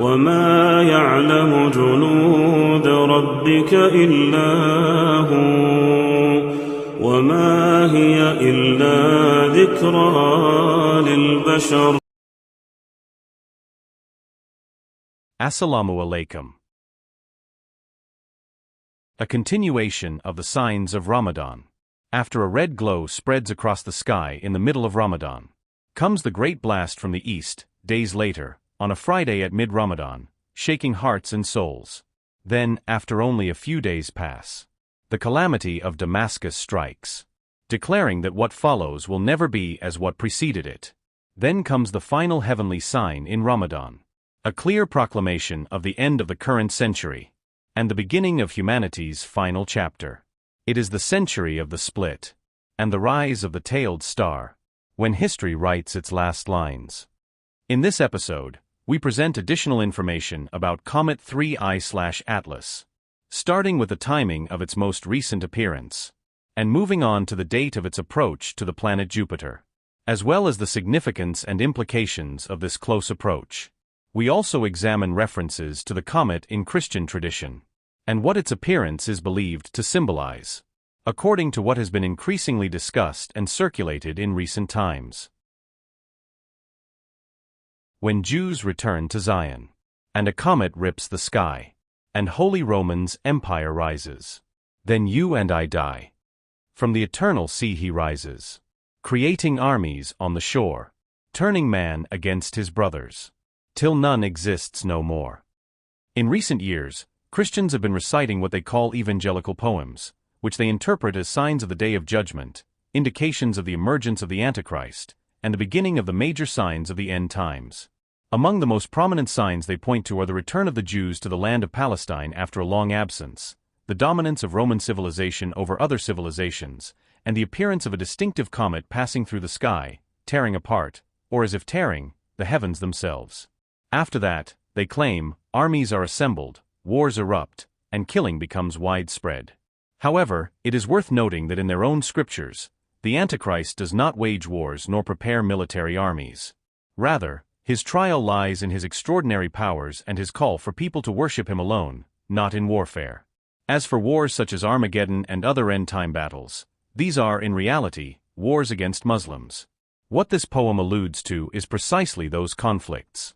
وما يعلم جنود ربك إلا هو وما هي إلا ذكرى للبشر. Assalamu alaikum. A continuation of the signs of Ramadan. After a red glow spreads across the sky in the middle of Ramadan, comes the great blast from the east, days later, on a Friday at mid-Ramadan, shaking hearts and souls. Then, after only a few days pass, the calamity of Damascus strikes, declaring that what follows will never be as what preceded it. Then comes the final heavenly sign in Ramadan, a clear proclamation of the end of the current century, and the beginning of humanity's final chapter. It is the century of the split, and the rise of the tailed star, when history writes its last lines. In this episode, we present additional information about Comet 3I/Atlas, starting with the timing of its most recent appearance, and moving on to the date of its approach to the planet Jupiter, as well as the significance and implications of this close approach. We also examine references to the comet in Christian tradition, and what its appearance is believed to symbolize, according to what has been increasingly discussed and circulated in recent times. When Jews return to Zion, and a comet rips the sky, and Holy Roman's empire rises, then you and I die. From the eternal sea he rises, creating armies on the shore, turning man against his brothers, till none exists no more. In recent years, Christians have been reciting what they call evangelical poems, which they interpret as signs of the Day of Judgment, indications of the emergence of the Antichrist, and the beginning of the major signs of the end times. Among the most prominent signs they point to are the return of the Jews to the land of Palestine after a long absence, the dominance of Roman civilization over other civilizations, and the appearance of a distinctive comet passing through the sky, tearing apart, or as if tearing, the heavens themselves. After that, they claim, armies are assembled, wars erupt, and killing becomes widespread. However, it is worth noting that in their own scriptures, the Antichrist does not wage wars nor prepare military armies. Rather, his trial lies in his extraordinary powers and his call for people to worship him alone, not in warfare. As for wars such as Armageddon and other end-time battles, these are, in reality, wars against Muslims. What this poem alludes to is precisely those conflicts.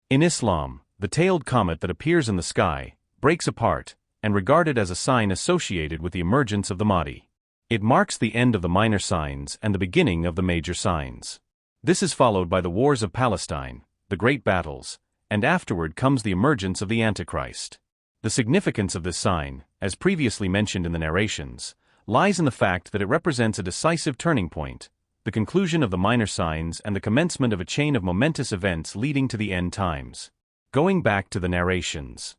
In Islam, the tailed comet that appears in the sky breaks apart, and regarded as a sign associated with the emergence of the Mahdi. It marks the end of the minor signs and the beginning of the major signs. This is followed by the wars of Palestine, the great battles, and afterward comes the emergence of the Antichrist. The significance of this sign, as previously mentioned in the narrations, lies in the fact that it represents a decisive turning point, the conclusion of the minor signs and the commencement of a chain of momentous events leading to the end times. Going back to the narrations.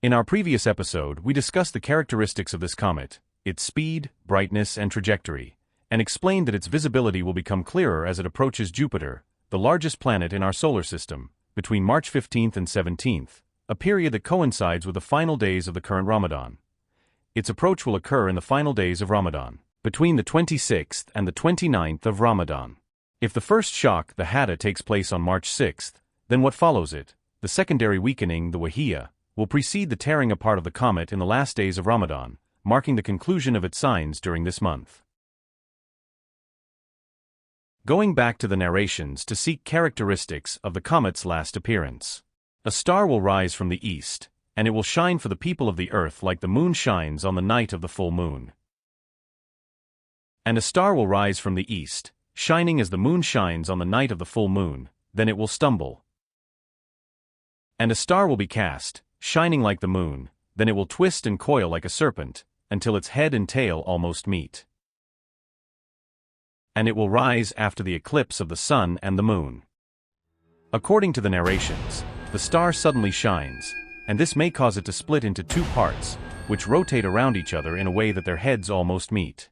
In our previous episode, we discussed the characteristics of this comet, its speed, brightness, and trajectory, and explained that its visibility will become clearer as it approaches Jupiter, the largest planet in our solar system, between March 15th and 17th, a period that coincides with the final days of the current Ramadan. Its approach will occur in the final days of Ramadan, between the 26th and the 29th of Ramadan. If the first shock, the Hadiths, takes place on March 6th, then what follows it, the secondary weakening, the Wahiyya, will precede the tearing apart of the comet in the last days of Ramadan, marking the conclusion of its signs during this month. Going back to the narrations to seek characteristics of the comet's last appearance. A star will rise from the east, and it will shine for the people of the earth like the moon shines on the night of the full moon. And a star will rise from the east, shining as the moon shines on the night of the full moon, then it will stumble. And a star will be cast, shining like the moon, then it will twist and coil like a serpent, until its head and tail almost meet. And it will rise after the eclipse of the sun and the moon. According to the narrations, the star suddenly shines, and this may cause it to split into two parts, which rotate around each other in a way that their heads almost meet.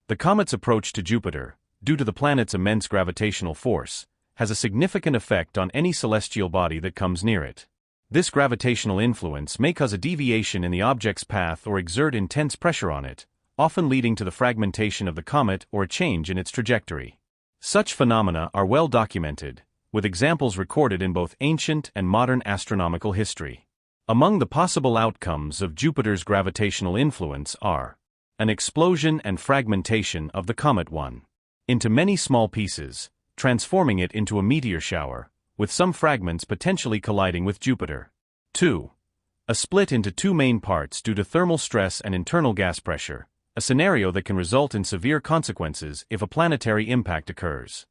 The comet's approach to Jupiter, due to the planet's immense gravitational force, has a significant effect on any celestial body that comes near it. This gravitational influence may cause a deviation in the object's path or exert intense pressure on it, often leading to the fragmentation of the comet or a change in its trajectory. Such phenomena are well documented, with examples recorded in both ancient and modern astronomical history. Among the possible outcomes of Jupiter's gravitational influence are an explosion and fragmentation of the Comet 1 into many small pieces, transforming it into a meteor shower, with some fragments potentially colliding with Jupiter. 2. A split into two main parts due to thermal stress and internal gas pressure, a scenario that can result in severe consequences if a planetary impact occurs.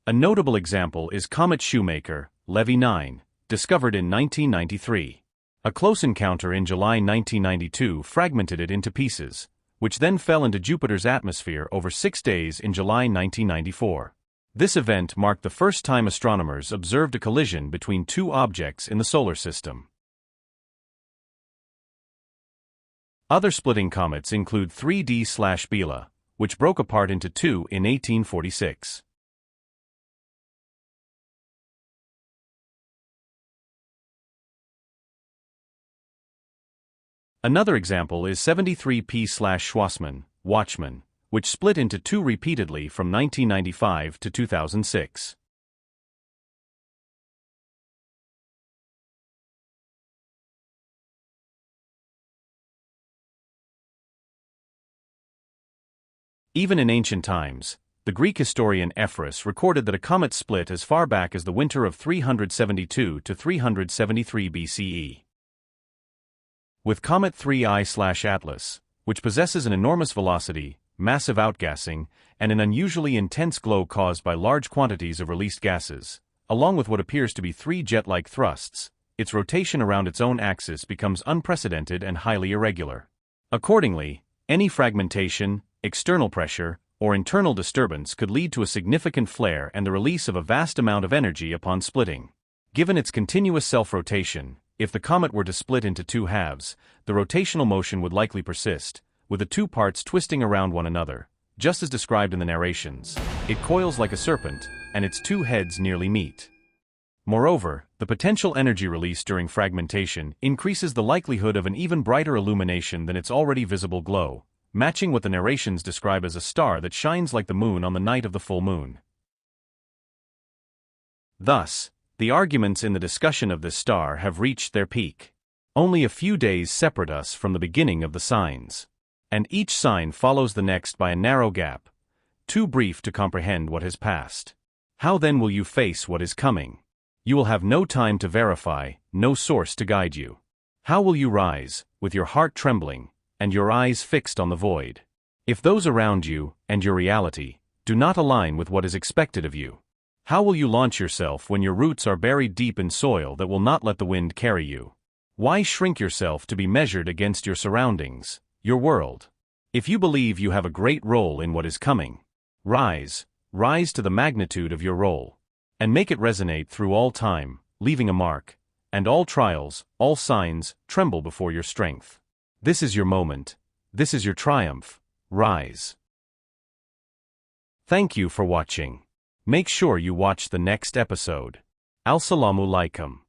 A notable example is Comet Shoemaker, Levy 9, discovered in 1993. A close encounter in July 1992 fragmented it into pieces, which then fell into Jupiter's atmosphere over 6 days in July 1994. This event marked the first time astronomers observed a collision between two objects in the solar system. Other splitting comets include 3D/Biela, which broke apart into two in 1846. Another example is 73P/Schwassmann, Watchman, which split into two repeatedly from 1995 to 2006. Even in ancient times, the Greek historian Ephorus recorded that a comet split as far back as the winter of 372 to 373 BCE. With Comet 3I/Atlas, which possesses an enormous velocity, massive outgassing, and an unusually intense glow caused by large quantities of released gases, along with what appears to be three jet-like thrusts, its rotation around its own axis becomes unprecedented and highly irregular. Accordingly, any fragmentation, external pressure, or internal disturbance could lead to a significant flare and the release of a vast amount of energy upon splitting. Given its continuous self-rotation, if the comet were to split into two halves, the rotational motion would likely persist, with the two parts twisting around one another. Just as described in the narrations, it coils like a serpent, and its two heads nearly meet. Moreover, the potential energy released during fragmentation increases the likelihood of an even brighter illumination than its already visible glow, matching what the narrations describe as a star that shines like the moon on the night of the full moon. Thus, the arguments in the discussion of this star have reached their peak. Only a few days separate us from the beginning of the signs, and each sign follows the next by a narrow gap, too brief to comprehend what has passed. How then will you face what is coming? You will have no time to verify, no source to guide you. How will you rise, with your heart trembling, and your eyes fixed on the void, if those around you, and your reality, do not align with what is expected of you? How will you launch yourself when your roots are buried deep in soil that will not let the wind carry you? Why shrink yourself to be measured against your surroundings, your world? If you believe you have a great role in what is coming, rise to the magnitude of your role, and make it resonate through all time, leaving a mark, and all trials, all signs, tremble before your strength. This is your moment. This is your triumph. Rise. Thank you for watching. Make sure you watch the next episode. Assalamu alaikum.